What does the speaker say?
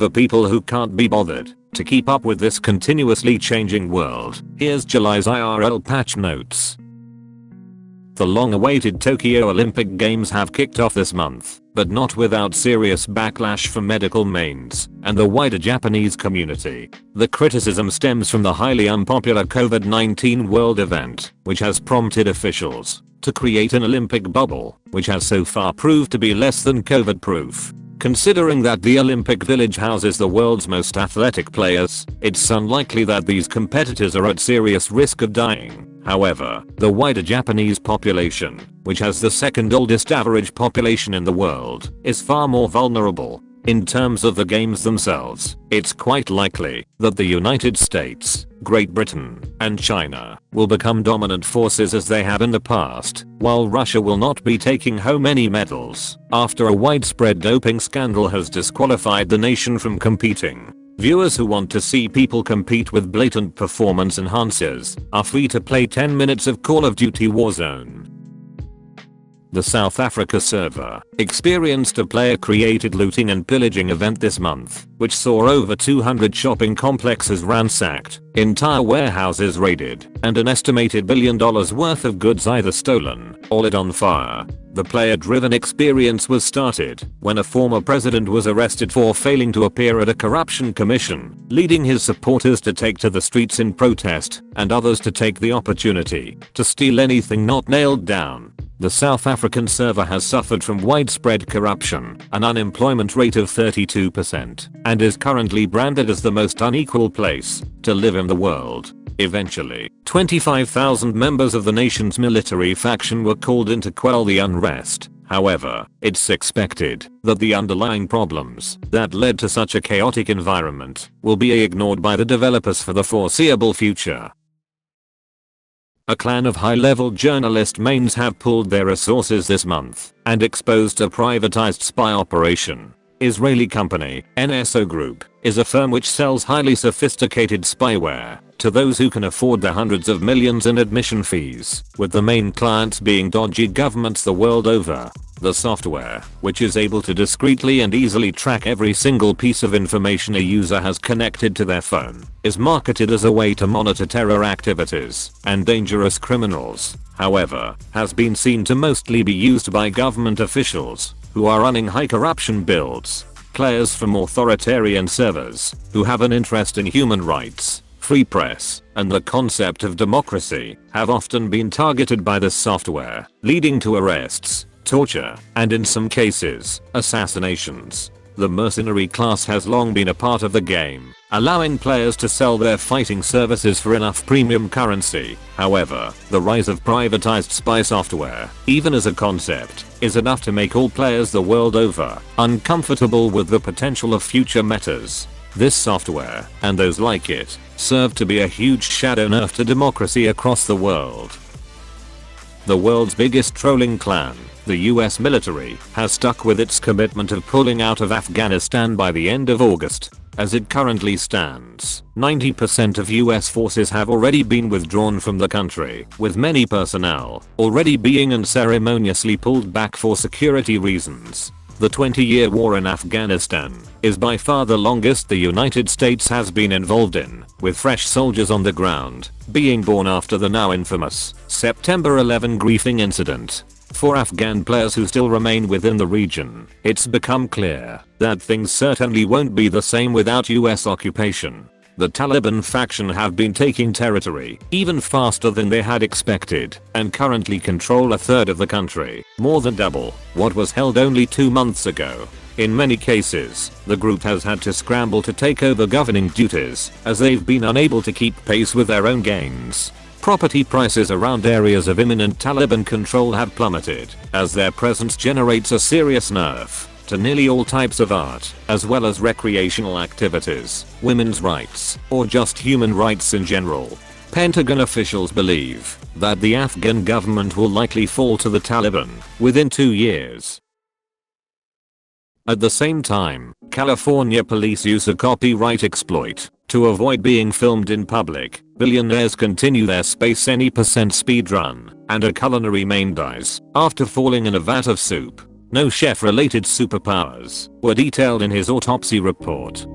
for people who can't be bothered to keep up with this continuously changing world. Here's July's IRL patch notes. The long-awaited Tokyo Olympic Games have kicked off this month, but not without serious backlash from medical mains and the wider Japanese community. The criticism stems from the highly unpopular COVID-19 world event, which has prompted officials to create an Olympic bubble, which has so far proved to be less than COVID-proof. Considering that the Olympic Village houses the world's most athletic players, it's unlikely that these competitors are at serious risk of dying. However, the wider Japanese population, which has the second oldest average population in the world, is far more vulnerable. In terms of the games themselves, it's quite likely that the United States, Great Britain, and China will become dominant forces as they have in the past, while Russia will not be taking home any medals after a widespread doping scandal has disqualified the nation from competing. Viewers who want to see people compete with blatant performance enhancers are free to play 10 minutes of Call of Duty Warzone. The South Africa server experienced a player-created looting and pillaging event this month, which saw over 200 shopping complexes ransacked, entire warehouses raided, and an estimated $1 billion worth of goods either stolen or lit on fire. The player-driven experience was started when a former president was arrested for failing to appear at a corruption commission, leading his supporters to take to the streets in protest and others to take the opportunity to steal anything not nailed down. The South African server has suffered from widespread corruption, an unemployment rate of 32%, and is currently branded as the most unequal place to live in the world. Eventually, 25,000 members of the nation's military faction were called in to quell the unrest. However, it's expected that the underlying problems that led to such a chaotic environment will be ignored by the developers for the foreseeable future. A clan of high-level journalist mains have pulled their resources this month and exposed a privatized spy operation. Israeli company, NSO Group, is a firm which sells highly sophisticated spyware to those who can afford the hundreds of millions in admission fees, with the main clients being dodgy governments the world over. The software, which is able to discreetly and easily track every single piece of information a user has connected to their phone, is marketed as a way to monitor terror activities and dangerous criminals. However, has been seen to mostly be used by government officials who are running high corruption builds. Players from authoritarian servers who have an interest in human rights, free press, and the concept of democracy have often been targeted by this software, leading to arrests, torture, and in some cases, assassinations. The mercenary class has long been a part of the game, allowing players to sell their fighting services for enough premium currency. However, the rise of privatized spy software, even as a concept, is enough to make all players the world over uncomfortable with the potential of future metas. This software, and those like it, serve to be a huge shadow nerf to democracy across the world. The world's biggest trolling clan, the US military, has stuck with its commitment of pulling out of Afghanistan by the end of August. As it currently stands, 90% of US forces have already been withdrawn from the country, with many personnel already being unceremoniously pulled back for security reasons. The 20-year war in Afghanistan is by far the longest the United States has been involved in, with fresh soldiers on the ground being born after the now infamous September 11 griefing incident. For Afghan players who still remain within the region, it's become clear that things certainly won't be the same without US occupation. The Taliban faction have been taking territory even faster than they had expected and currently control a third of the country, more than double what was held only 2 months ago. In many cases, the group has had to scramble to take over governing duties as they've been unable to keep pace with their own gains. Property prices around areas of imminent Taliban control have plummeted as their presence generates a serious nerf to nearly all types of art, as well as recreational activities, women's rights, or just human rights in general. Pentagon officials believe that the Afghan government will likely fall to the Taliban within 2 years. At the same time, California police use a copyright exploit to avoid being filmed in public. Billionaires continue their Space Any% speedrun, and a culinary main dies after falling in a vat of soup. No chef-related superpowers were detailed in his autopsy report.